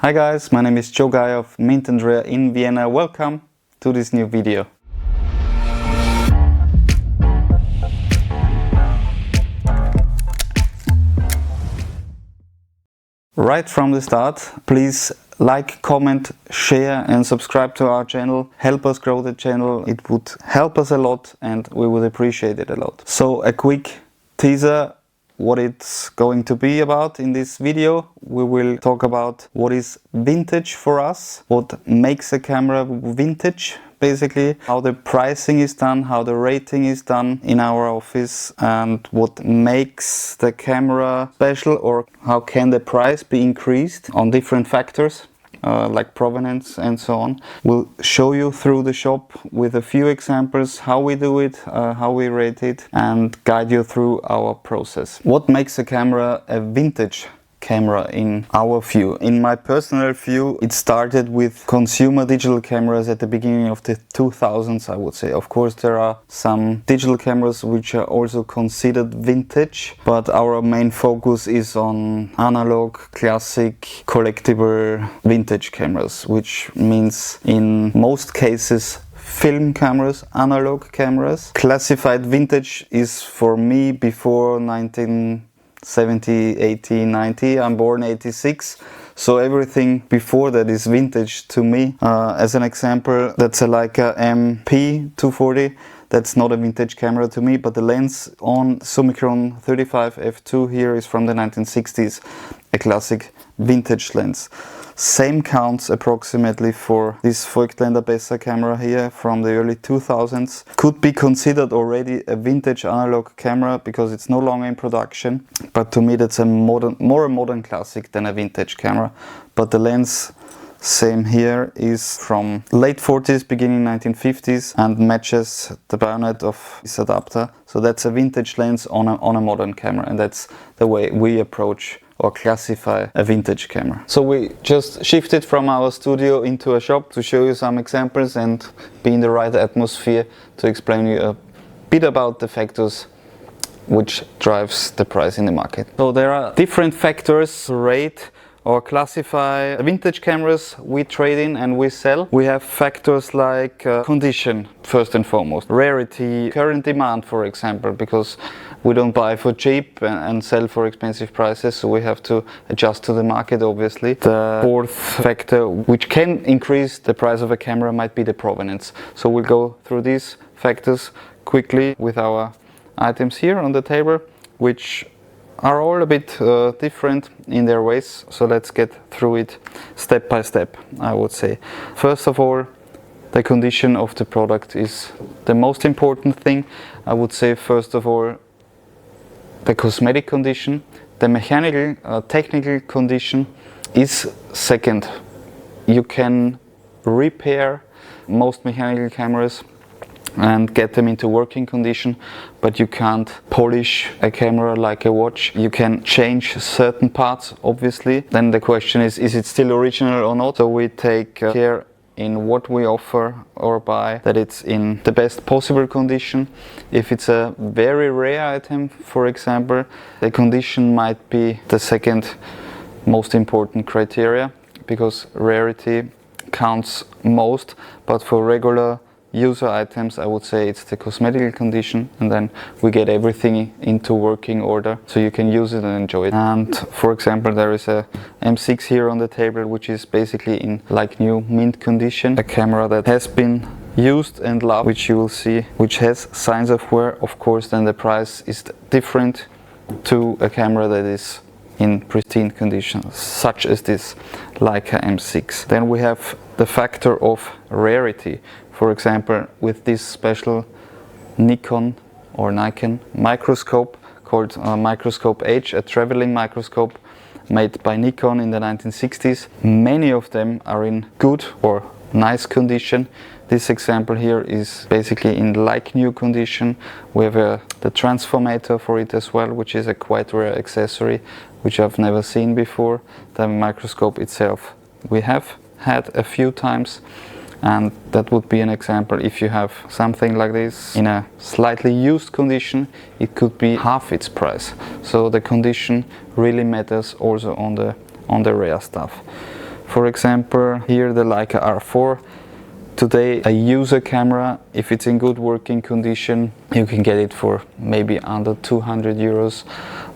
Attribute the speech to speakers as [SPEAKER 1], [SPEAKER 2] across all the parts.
[SPEAKER 1] Hi guys, my name is Geier of Mint and Rare in Vienna. Welcome to this new video. Right from the start, please like, comment, share and subscribe to our channel. Help us grow the channel. It would help us a lot and we would appreciate it a lot. So a quick teaser what it's going to be about in this video. We will talk about what is vintage for us, what makes a camera vintage, basically how the pricing is done, how the rating is done in our office, and what makes the camera special, or how can the price be increased on different factors like provenance and so on. We'll show you through the shop with a few examples how we do it, how we rate it, and guide you through our process. What makes a camera a vintage camera in our view? In my personal view, it started with consumer digital cameras at the beginning of the 2000s, I would say. Of course, there are some digital cameras which are also considered vintage, but our main focus is on analog, classic, collectible vintage cameras, which means in most cases film cameras, analog cameras. Classified vintage is for me before 1970, 80, 90. I'm born 86, so everything before that is vintage to me. As an example, that's a Leica MP240. That's not a vintage camera to me, but the lens on Summicron 35 f2 here is from the 1960s, a classic vintage lens. Same counts approximately for this Voigtländer Besser camera here from the early 2000s. Could be considered already a vintage analog camera because it's no longer in production, but to me that's a more a modern classic than a vintage camera. But the lens, same here, is from late 40s, beginning 1950s, and matches the bayonet of this adapter. So that's a vintage lens on a modern camera, and that's the way we approach or classify a vintage camera. So we just shifted from our studio into a shop to show you some examples and be in the right atmosphere to explain you a bit about the factors which drives the price in the market. So there are different factors to rate or classify vintage cameras we trade in and we sell. We have factors like condition, first and foremost, rarity, current demand, for example, because we don't buy for cheap and sell for expensive prices, so we have to adjust to the market, obviously. The fourth factor which can increase the price of a camera might be the provenance. So we'll go through these factors quickly with our items here on the table, which are all a bit different in their ways. So let's get through it step by step, I would say. First of all, the condition of the product is the most important thing. I would say first of all the cosmetic condition. The mechanical, technical condition is second. You can repair most mechanical cameras and get them into working condition, but you can't polish a camera like a watch. You can change certain parts, obviously. Then the question is it still original or not? So we take care in what we offer or buy that it's in the best possible condition. If it's a very rare item, for example, the condition might be the second most important criteria, because rarity counts most, but for regular user items I would say it's the cosmetic condition, and then we get everything into working order so you can use it and enjoy it. And for example, there is a M6 here on the table which is basically in like new mint condition, a camera that has been used and loved, which you will see, which has signs of wear. Of course, then the price is different to a camera that is in pristine condition, such as this Leica M6. Then we have the factor of rarity. For example, with this special Nikon microscope called Microscope H, a traveling microscope made by Nikon in the 1960s. Many of them are in good or nice condition. This example here is basically in like new condition. We have the transformator for it as well, which is a quite rare accessory which I've never seen before. The microscope itself we have had a few times, and that would be an example. If you have something like this in a slightly used condition, it could be half its price. So the condition really matters also on the rare stuff. For example, here the Leica R4. Today a user camera, if it's in good working condition, you can get it for maybe under 200 euros.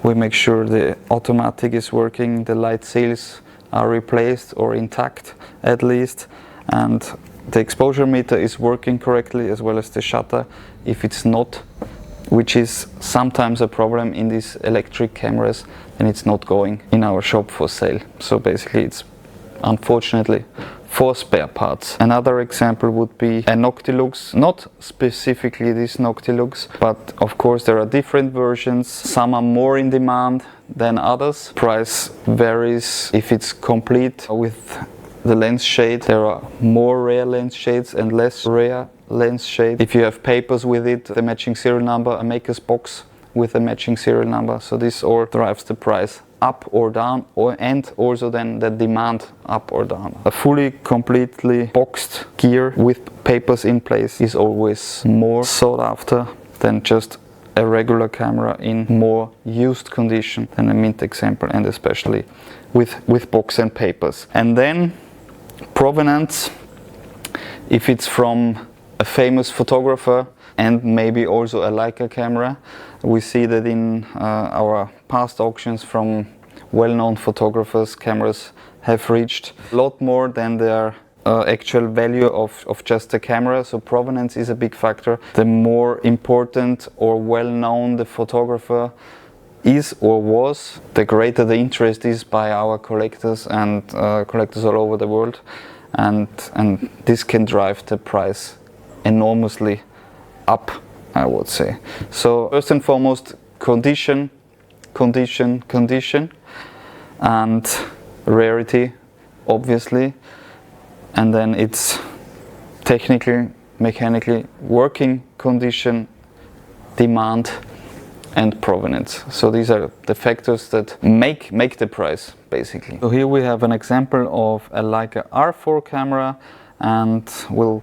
[SPEAKER 1] We make sure the automatic is working, the light seals are replaced or intact at least, and the exposure meter is working correctly, as well as the shutter. If it's not, which is sometimes a problem in these electric cameras, then it's not going in our shop for sale. So basically it's unfortunately for spare parts. Another example would be a Noctilux, not specifically this Noctilux, but of course there are different versions. Some are more in demand than others. Price varies if it's complete with the lens shade. There are more rare lens shades and less rare lens shade. If you have papers with it, the matching serial number, a maker's box with a matching serial number. So this all drives the price up or down, and also then the demand up or down. A fully, completely boxed gear with papers in place is always more sought after than just a regular camera in more used condition than a mint example, and especially with box and papers. And then provenance, if it's from a famous photographer and maybe also a Leica camera. We see that in our past auctions from well-known photographers, cameras have reached a lot more than their actual value of just the camera. So provenance is a big factor. The more important or well-known the photographer is or was, the greater the interest is by our collectors and collectors all over the world, and this can drive the price enormously up, I would say. So first and foremost, condition, and rarity, obviously, and then it's technically, mechanically, working condition, demand, and provenance. So these are the factors that make the price, basically. So here we have an example of a Leica R4 camera, and we'll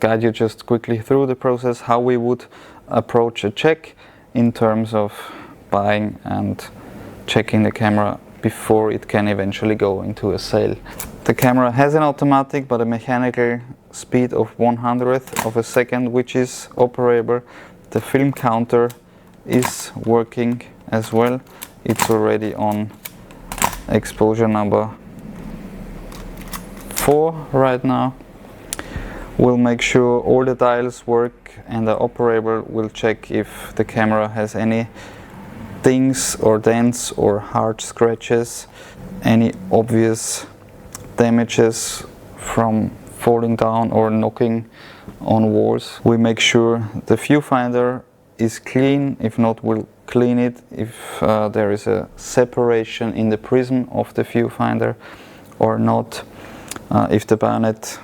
[SPEAKER 1] guide you just quickly through the process, how we would approach a check in terms of buying and checking the camera before it can eventually go into a sale. The camera has an automatic but a mechanical speed of 1/100th of a second, which is operable. The film counter is working as well. It's already on exposure number 4 right now. We'll make sure all the dials work and the operator will check if the camera has any dings or dents or hard scratches, any obvious damages from falling down or knocking on walls. We make sure the viewfinder is clean. If not, we'll clean it. If there is a separation in the prism of the viewfinder or not. If the bayonet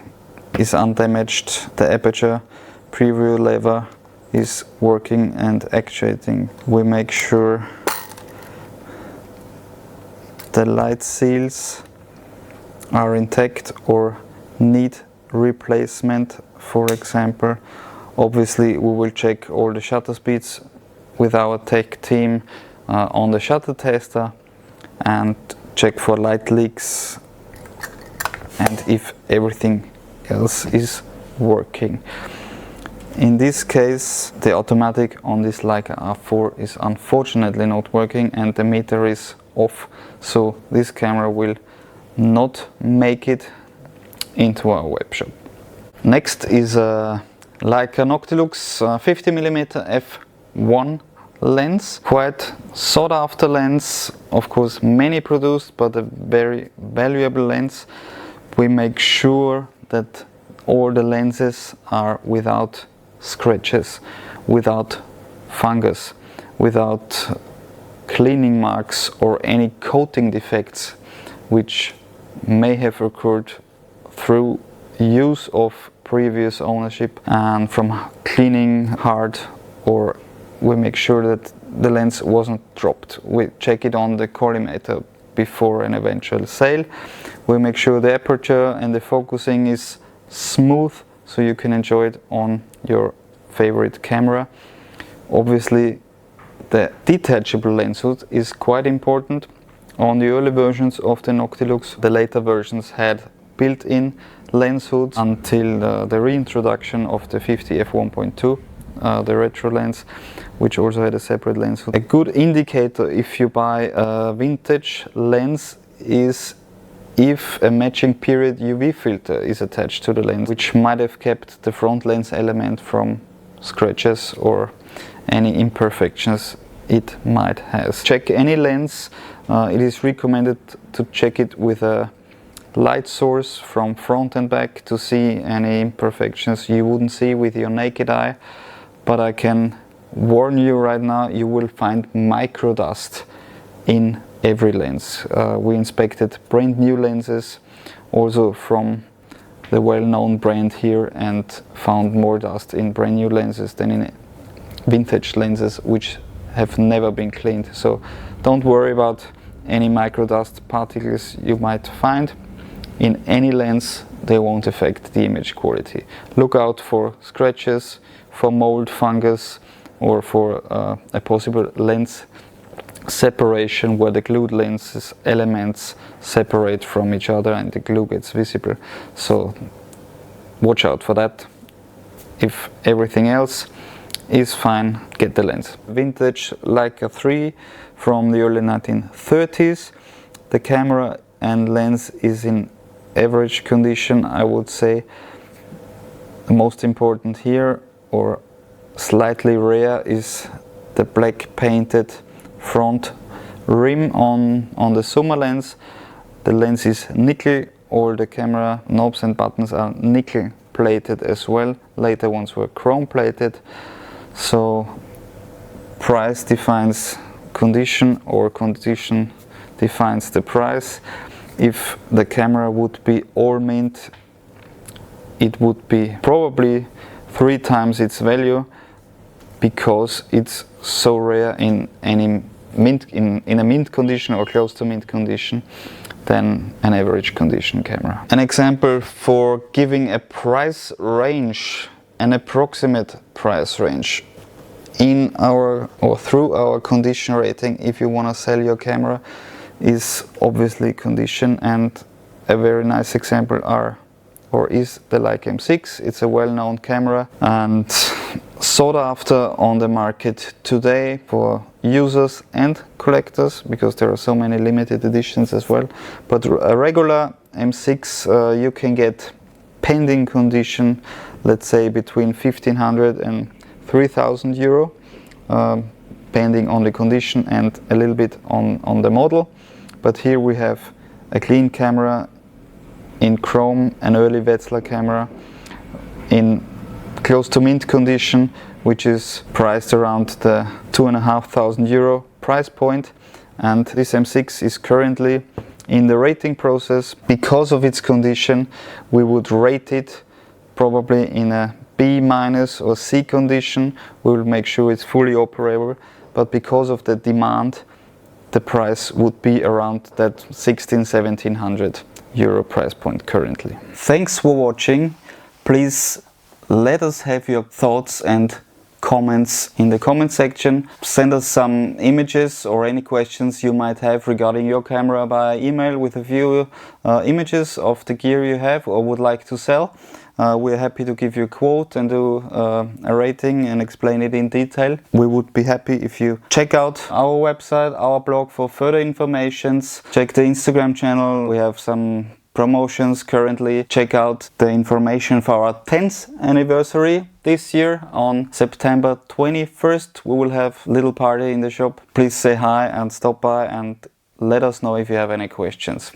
[SPEAKER 1] is undamaged, the aperture preview lever is working and actuating. We make sure the light seals are intact or need replacement, for example. Obviously we will check all the shutter speeds with our tech team on the shutter tester and check for light leaks and if everything else is working. In this case, the automatic on this Leica R4 is unfortunately not working and the meter is off, so this camera will not make it into our web shop. Next is a Leica Noctilux 50mm f1 lens, quite sought after lens, of course many produced, but a very valuable lens. We make sure that all the lenses are without scratches, without fungus, without cleaning marks or any coating defects which may have occurred through use of previous ownership and from cleaning hard, or we make sure that the lens wasn't dropped. We check it on the collimator before an eventual sale. We make sure the aperture and the focusing is smooth so you can enjoy it on your favorite camera. Obviously the detachable lens hood is quite important. on the early versions of the Noctilux. The later versions had built-in lens hoods until the reintroduction of the 50 f1.2, the retro lens, which also had a separate lens hood. A good indicator if you buy a vintage lens is if a matching period UV filter is attached to the lens, which might have kept the front lens element from scratches or any imperfections it might have. Check any lens. It is recommended to check it with a light source from front and back to see any imperfections you wouldn't see with your naked eye. But I can warn you right now, you will find microdust in every lens. We inspected brand new lenses also from the well-known brand here and found more dust in brand new lenses than in vintage lenses which have never been cleaned. So don't worry about any microdust particles you might find in any lens. They won't affect the image quality. Look out for scratches, for mold, fungus, or for a possible lens separation where the glued lenses elements separate from each other and the glue gets visible. So watch out for that. If everything else is fine, get the lens. Vintage Leica 3 from the early 1930s. The camera and lens is in average condition, I would say. The most important here, or slightly rare, is the black painted front rim on the Summa lens. The lens is nickel, all the camera knobs and buttons are nickel plated as well. Later ones were chrome plated. So price defines condition, or condition defines the price. If the camera would be all mint, it would be probably 3 times its value, because it's so rare in any mint, in a mint condition or close to mint condition, than an average condition camera. An example for giving a price range, an approximate price range in our or through our condition rating, if you want to sell your camera, is obviously condition. And a very nice example is the Leica M6. It's a well-known camera and sought after on the market today for users and collectors, because there are so many limited editions as well. But a regular M6 you can get pending condition, let's say between 1,500 and 3,000 euro, depending on the condition and a little bit on the model. But here we have a clean camera in chrome, an early Wetzlar camera in close to mint condition, which is priced around the 2,500 euro price point. And this M6 is currently in the rating process. Because of its condition, we would rate it probably in a B- or C condition. We will make sure it's fully operable, but because of the demand, the price would be around that 1,600-1,700 euro price point currently. Thanks for watching. Please let us have your thoughts and comments in the comment section. Send us some images or any questions you might have regarding your camera by email with a few images of the gear you have or would like to sell. We're happy to give you a quote and do a rating and explain it in detail. We would be happy if you check out our website, our blog for further informations. Check the Instagram channel. We have some promotions currently. Check out the information for our 10th anniversary this year. On September 21st we will have a little party in the shop. Please say hi and stop by and let us know if you have any questions.